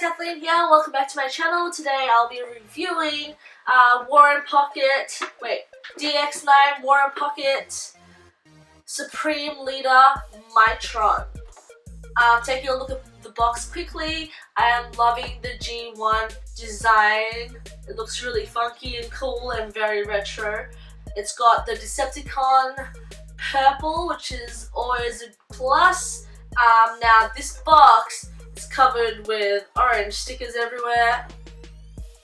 Kathleen here, welcome back to my channel. Today I'll be reviewing DX9 War and Pocket Supreme Leader Mightron. Taking a look at the box quickly, I am loving the G1 design. It looks really funky and cool and very retro. It's got the Decepticon purple, which is always a plus. Now this box is covered with orange stickers everywhere,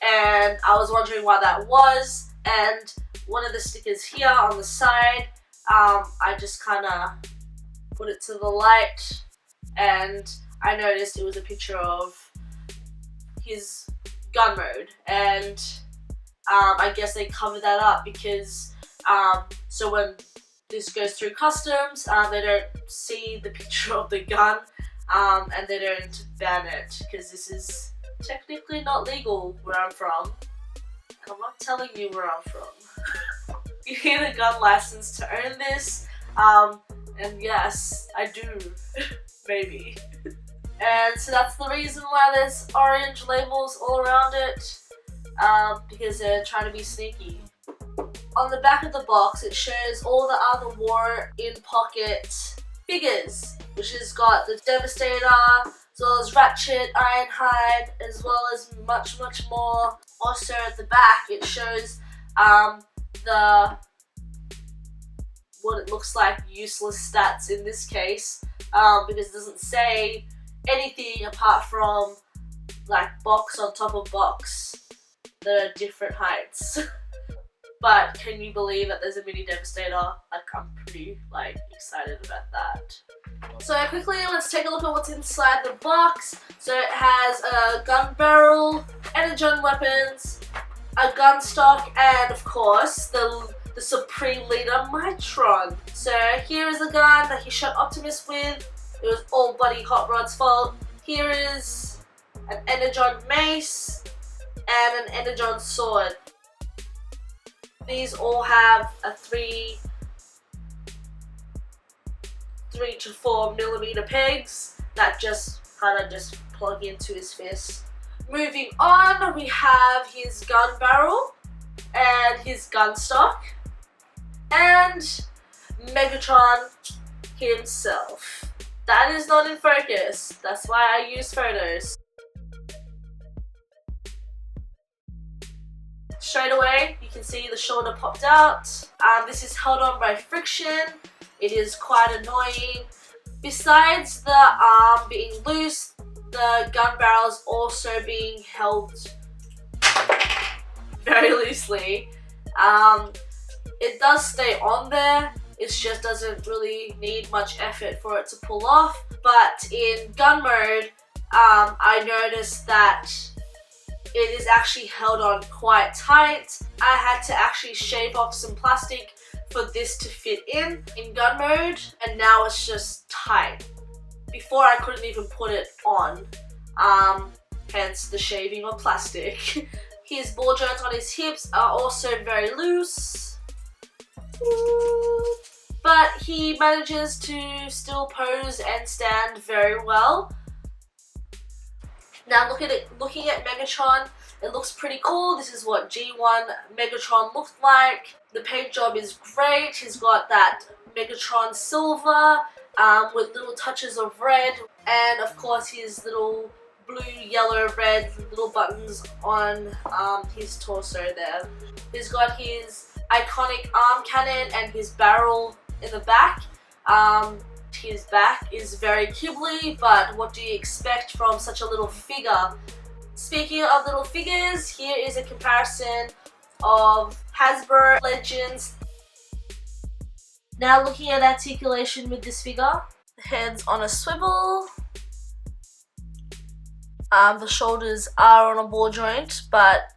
and I was wondering why that was. And one of the stickers here on the side, I just kind of put it to the light, and I noticed it was a picture of his gun mode, and I guess they covered that up because so when this goes through customs, they don't see the picture of the gun, and they don't ban it because this is technically not legal where I'm from. And I'm not telling you where I'm from. You need a gun license to own this, and yes, I do, maybe. And so that's the reason why there's orange labels all around it, because they're trying to be sneaky. On the back of the box, it shows all the other War in Pocket figures, which has got the Devastator, as well as Ratchet, Ironhide, as well as much more. Also at the back, it shows what it looks like useless stats in this case, because it doesn't say anything apart from like box on top of box that are different heights. But can you believe that there's a mini Devastator? Like, I'm pretty excited about that. So quickly, let's take a look at what's inside the box. So it has a gun barrel, energon weapons, a gun stock, and of course the Supreme Leader Mightron. So here is the gun that he shot Optimus with. It was all bloody Hot Rod's fault. Here is an energon mace and an energon sword. These all have a 3 to 4 millimeter pegs that just kind of plug into his fist. Moving on, we have his gun barrel and his gun stock and Megatron himself. That is not in focus, that's why I use photos. Straight away, you can see the shoulder popped out. This is held on by friction. It is quite annoying. Besides the arm being loose, the gun barrel is also being held very loosely. It does stay on there. It just doesn't really need much effort for it to pull off. But in gun mode, I noticed that it is actually held on quite tight. I had to actually shave off some plastic for this to fit in gun mode, and now it's just tight. Before I couldn't even put it on, hence the shaving of plastic. His ball joints on his hips are also very loose, but he manages to still pose and stand very well. Now looking at Megatron, it looks pretty cool. This is what G1 Megatron looked like. The paint job is great. He's got that Megatron silver with little touches of red, and of course his little blue, yellow, red little buttons on his torso there. He's got his iconic arm cannon and his barrel in the back. His back is very Ghibli, but what do you expect from such a little figure? Speaking of little figures, here is a comparison of Hasbro Legends. Now looking at articulation with this figure, the head's on a swivel. The shoulders are on a ball joint, but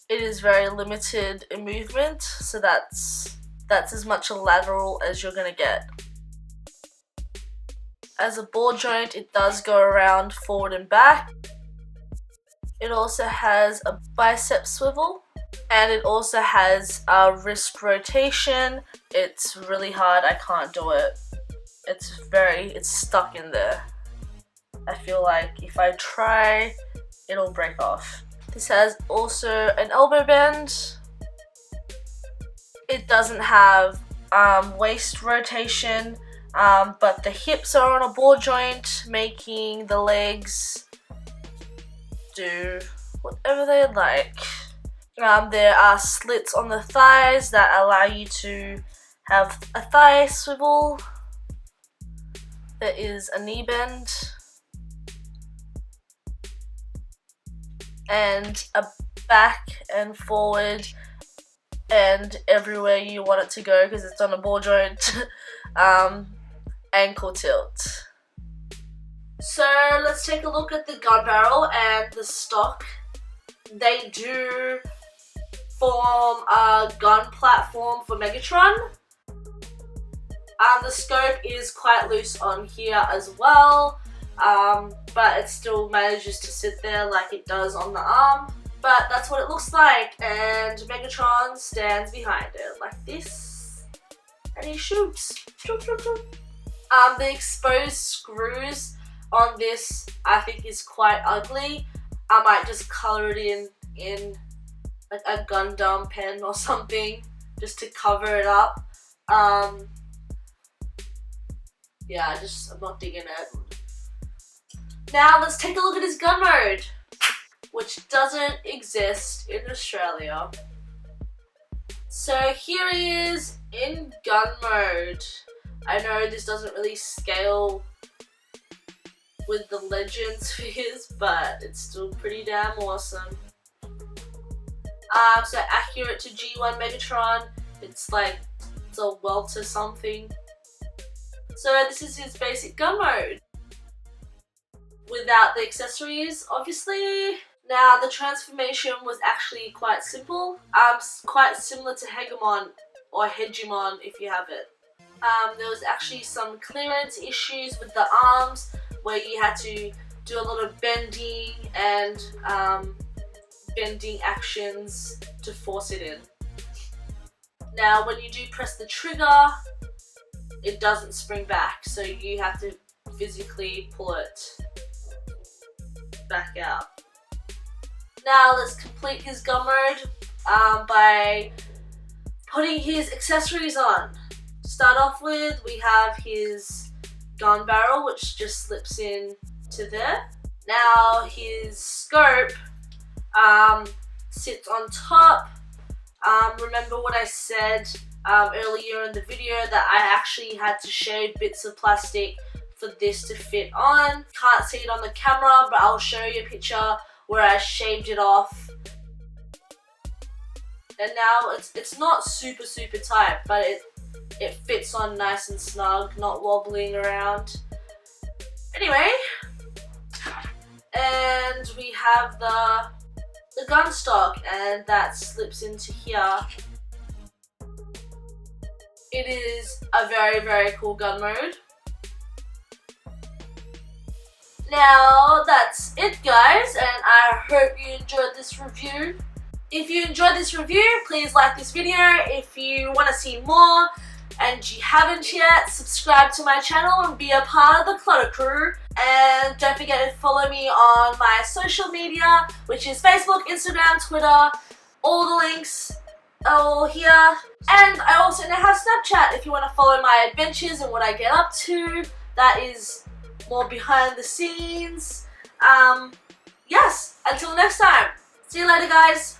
it is very limited in movement, so that's as much a lateral as you're gonna get. As a ball joint, it does go around forward and back. It also has a bicep swivel, and it also has a wrist rotation. It's really hard, I can't do it. It's stuck in there. I feel like if I try, it'll break off. This has also an elbow bend. It doesn't have waist rotation, but the hips are on a ball joint, making the legs do whatever they like. There are slits on the thighs that allow you to have a thigh swivel. There is a knee bend and a back and forward and everywhere you want it to go because it's on a ball joint ankle tilt. So let's take a look at the gun barrel and the stock. They do form a gun platform for Megatron. The scope is quite loose on here as well, but it still manages to sit there like it does on the arm. But that's what it looks like, and Megatron stands behind it like this, and he shoots. The exposed screws on this I think is quite ugly. I might just colour it in like a Gundam pen or something just to cover it up. Yeah, I'm not digging it. Now let's take a look at his gun mode, which doesn't exist in Australia. So here he is in gun mode. I know this doesn't really scale with the Legends figures, but it's still pretty damn awesome. So accurate to G1 Megatron, it's a welter something. So this is his basic gun mode, without the accessories, obviously. Now the transformation was actually quite simple, quite similar to Hegemon or Hegemon if you have it. There was actually some clearance issues with the arms where you had to do a lot of bending and bending actions to force it in. Now when you do press the trigger, it doesn't spring back, so you have to physically pull it back out. Now let's complete his gun mode by putting his accessories on. To start off with, we have his gun barrel, which just slips in to there. Now his scope sits on top. Remember what I said earlier in the video that I actually had to shave bits of plastic for this to fit on. Can't see it on the camera, but I'll show you a picture where I shaved it off. And now it's not super tight, but it fits on nice and snug, not wobbling around. Anyway, and we have the gun stock, and that slips into here. It is a very cool gun mode. Now that's it, guys, and I hope you enjoyed this review. If you enjoyed this review, please like this video. If you want to see more and you haven't yet, subscribe to my channel and be a part of the Klutter crew. And don't forget to follow me on my social media, which is Facebook, Instagram, Twitter. All the links are all here. And I also now have Snapchat if you want to follow my adventures and what I get up to. That is more behind the scenes. Yes, until next time. See you later, guys.